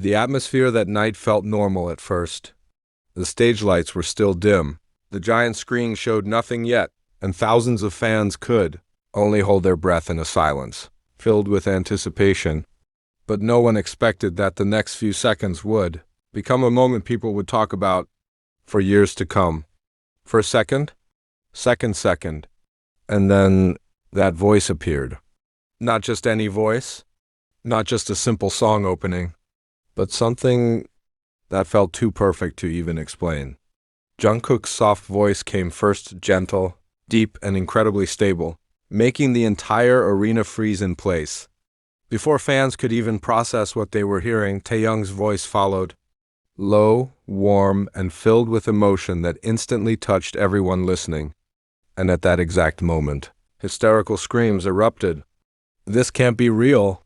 The atmosphere that night felt normal at first. The stage lights were still dim. The giant screen showed nothing yet, and thousands of fans could only hold their breath in a silence, filled with anticipation. But no one expected that the next few seconds would become a moment people would talk about for years to come. For a second, second, and then that voice appeared. Not just any voice, not just a simple song opening, but something that felt too perfect to even explain. Jungkook's soft voice came first, gentle, deep, and incredibly stable, making the entire arena freeze in place. Before fans could even process what they were hearing, Taehyung's voice followed, low, warm, and filled with emotion that instantly touched everyone listening. And at that exact moment, hysterical screams erupted. "This can't be real!"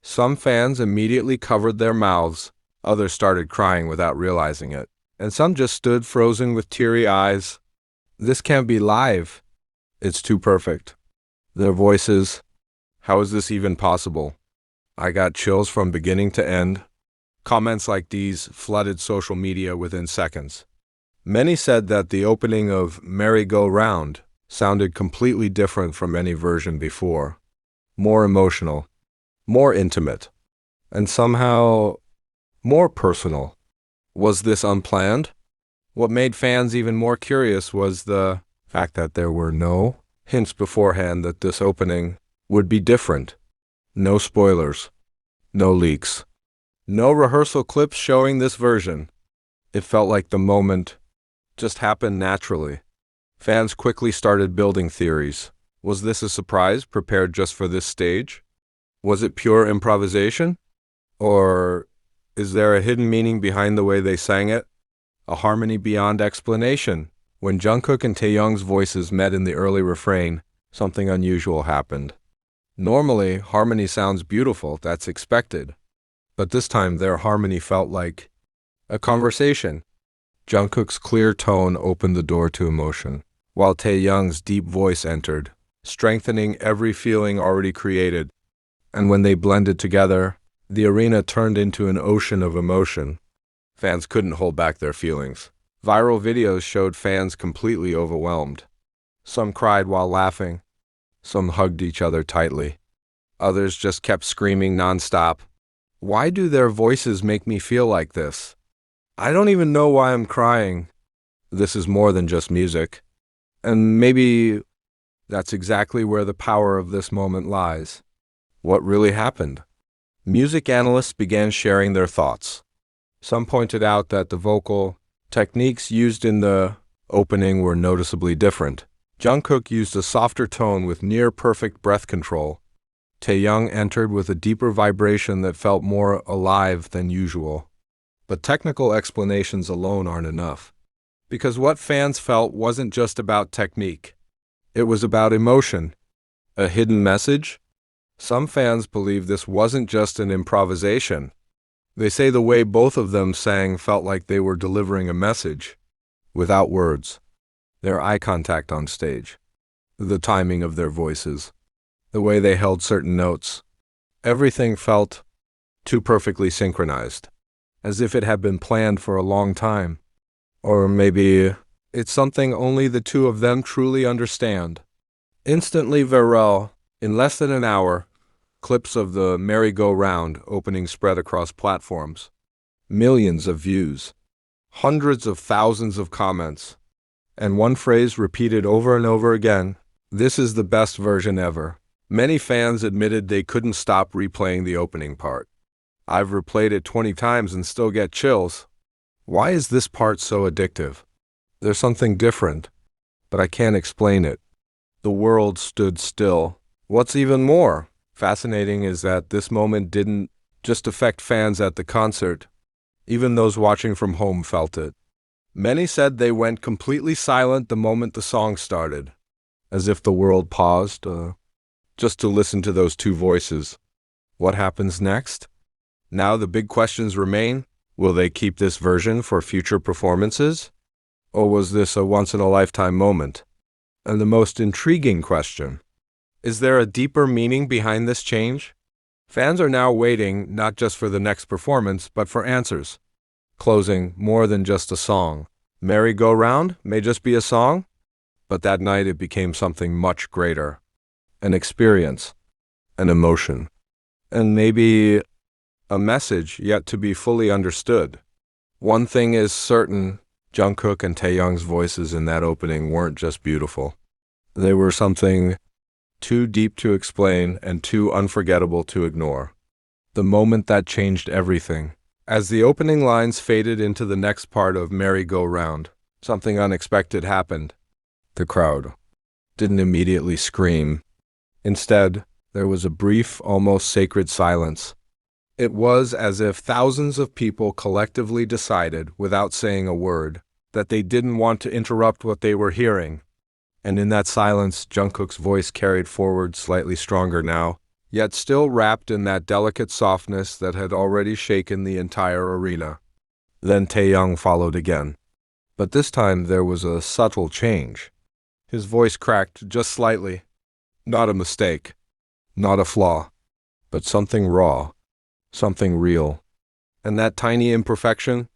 Some fans immediately covered their mouths, others started crying without realizing it, and some just stood frozen with teary eyes. "This can't be live. It's too perfect." Their voices, "How is this even possible?" I got chills from beginning to end. Comments like these flooded social media within seconds. Many said that the opening of Merry Go Round sounded completely different from any version before. More emotional, more intimate, and somehow more personal. Was this unplanned? What made fans even more curious was the fact that there were no hints beforehand that this opening would be different. No spoilers, no leaks, no rehearsal clips showing this version. It felt like the moment just happened naturally. Fans quickly started building theories. Was this a surprise prepared just for this stage? Was it pure improvisation? Or is there a hidden meaning behind the way they sang it? A harmony beyond explanation? When Jungkook and Taehyung's voices met in the early refrain, something unusual happened. Normally, harmony sounds beautiful, that's expected. But this time, their harmony felt like a conversation. Jungkook's clear tone opened the door to emotion, while Taehyung's deep voice entered, strengthening every feeling already created. And when they blended together, the arena turned into an ocean of emotion. Fans couldn't hold back their feelings. Viral videos showed fans completely overwhelmed. Some cried while laughing. Some hugged each other tightly. Others just kept screaming nonstop. Why do their voices make me feel like this? I don't even know why I'm crying. This is more than just music. And maybe that's exactly where the power of this moment lies. What really happened? Music analysts began sharing their thoughts. Some pointed out that the vocal techniques used in the opening were noticeably different. Jungkook used a softer tone with near-perfect breath control. Taehyung entered with a deeper vibration that felt more alive than usual. But technical explanations alone aren't enough. Because what fans felt wasn't just about technique. It was about emotion. A hidden message? Some fans believe this wasn't just an improvisation. They say the way both of them sang felt like they were delivering a message, without words. Their eye contact on stage, the timing of their voices, the way they held certain notes. Everything felt too perfectly synchronized, as if it had been planned for a long time. Or maybe it's something only the two of them truly understand. Instantly viral, in less than an hour, clips of the merry-go-round opening spread across platforms. Millions of views, hundreds of thousands of comments, and one phrase repeated over and over again, "This is the best version ever." Many fans admitted they couldn't stop replaying the opening part. "I've replayed it 20 times and still get chills. Why is this part so addictive? There's something different, but I can't explain it." The world stood still. What's even more fascinating is that this moment didn't just affect fans at the concert. Even those watching from home felt it. Many said they went completely silent the moment the song started, as if the world paused, just to listen to those two voices. What happens next? Now the big questions remain. Will they keep this version for future performances? Or was this a once-in-a-lifetime moment? And the most intriguing question, is there a deeper meaning behind this change? Fans are now waiting not just for the next performance, but for answers. Closing, more than just a song. Merry-Go-Round may just be a song, but that night it became something much greater. An experience, an emotion, and maybe a message yet to be fully understood. One thing is certain, Jungkook and Taehyung's voices in that opening weren't just beautiful. They were something too deep to explain and too unforgettable to ignore. The moment that changed everything. As the opening lines faded into the next part of Merry-Go-Round, something unexpected happened. The crowd didn't immediately scream. Instead, there was a brief, almost sacred silence. It was as if thousands of people collectively decided, without saying a word, that they didn't want to interrupt what they were hearing. And in that silence, Jungkook's voice carried forward slightly stronger now, yet still wrapped in that delicate softness that had already shaken the entire arena. Then Taehyung followed again. But this time there was a subtle change. His voice cracked just slightly. Not a mistake, not a flaw, but something raw, something real. And that tiny imperfection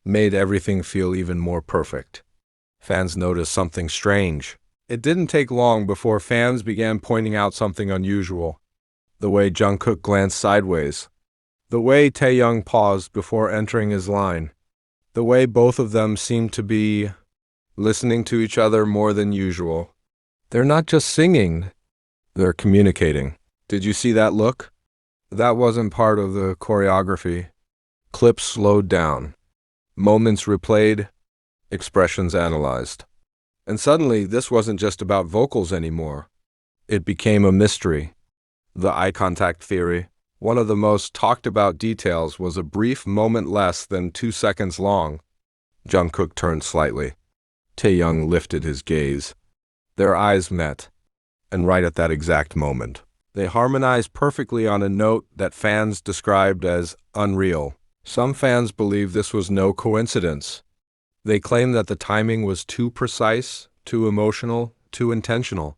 made everything feel even more perfect. Fans noticed something strange. It didn't take long before fans began pointing out something unusual. The way Jungkook glanced sideways. The way Taehyung paused before entering his line. The way both of them seemed to be listening to each other more than usual. They're not just singing, they're communicating. Did you see that look? That wasn't part of the choreography. Clips slowed down. Moments replayed, expressions analyzed. And suddenly, this wasn't just about vocals anymore. It became a mystery. The eye contact theory, one of the most talked about details, was a brief moment less than 2 seconds long. Jungkook turned slightly. Taehyung lifted his gaze. Their eyes met, and right at that exact moment, they harmonized perfectly on a note that fans described as unreal. Some fans believe this was no coincidence. They claim that the timing was too precise, too emotional, too intentional.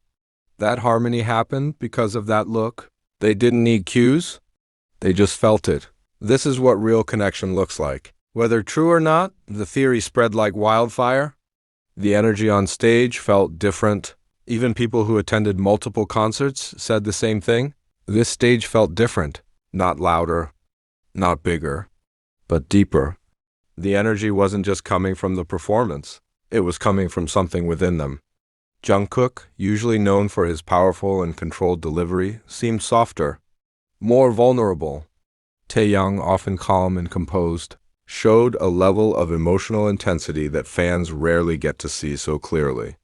That harmony happened because of that look. They didn't need cues. They just felt it. This is what real connection looks like. Whether true or not, the theory spread like wildfire. The energy on stage felt different. Even people who attended multiple concerts said the same thing. This stage felt different. Not louder, not bigger, but deeper. The energy wasn't just coming from the performance. It was coming from something within them. Jungkook, usually known for his powerful and controlled delivery, seemed softer, more vulnerable. Taehyung, often calm and composed, showed a level of emotional intensity that fans rarely get to see so clearly.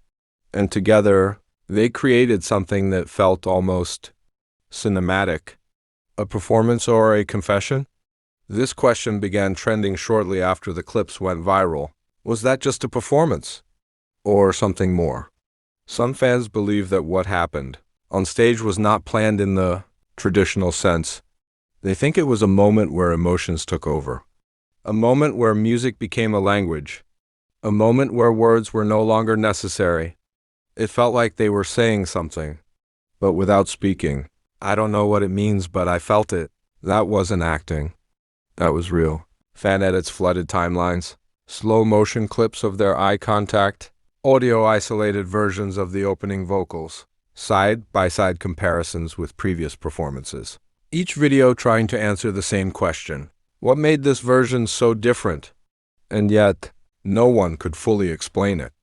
And together, they created something that felt almost cinematic. A performance or a confession? This question began trending shortly after the clips went viral. Was that just a performance? Or something more? Some fans believe that what happened on stage was not planned in the traditional sense. They think it was a moment where emotions took over. A moment where music became a language. A moment where words were no longer necessary. It felt like they were saying something, but without speaking. I don't know what it means, but I felt it. That wasn't acting. That was real. Fan edits flooded timelines. Slow motion clips of their eye contact. Audio isolated versions of the opening vocals. Side-by-side comparisons with previous performances. Each video trying to answer the same question. What made this version so different? And yet, no one could fully explain it.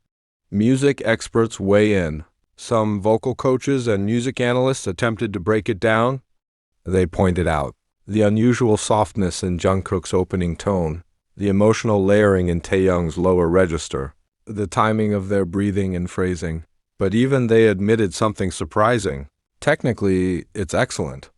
Music experts weigh in. Some vocal coaches and music analysts attempted to break it down. They pointed out the unusual softness in Jungkook's opening tone, the emotional layering in Taehyung's lower register, the timing of their breathing and phrasing. But even they admitted something surprising. Technically, it's excellent.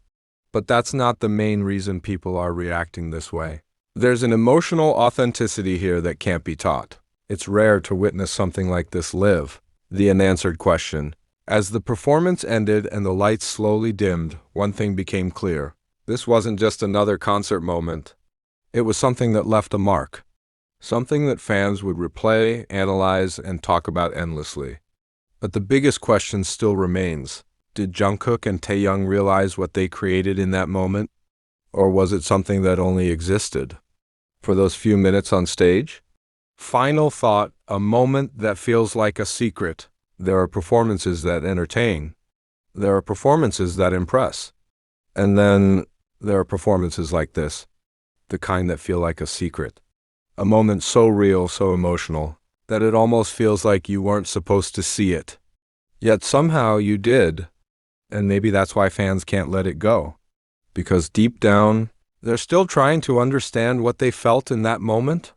But that's not the main reason people are reacting this way. There's an emotional authenticity here that can't be taught. It's rare to witness something like this live. The unanswered question. As the performance ended and the lights slowly dimmed, one thing became clear. This wasn't just another concert moment. It was something that left a mark. Something that fans would replay, analyze, and talk about endlessly. But the biggest question still remains. Did Jungkook and Taehyung realize what they created in that moment? Or was it something that only existed for those few minutes on stage? Final thought, a moment that feels like a secret. There are performances that entertain. There are performances that impress. And then there are performances like this, the kind that feel like a secret. A moment so real, so emotional, that it almost feels like you weren't supposed to see it. Yet somehow you did, and maybe that's why fans can't let it go. Because deep down, they're still trying to understand what they felt in that moment.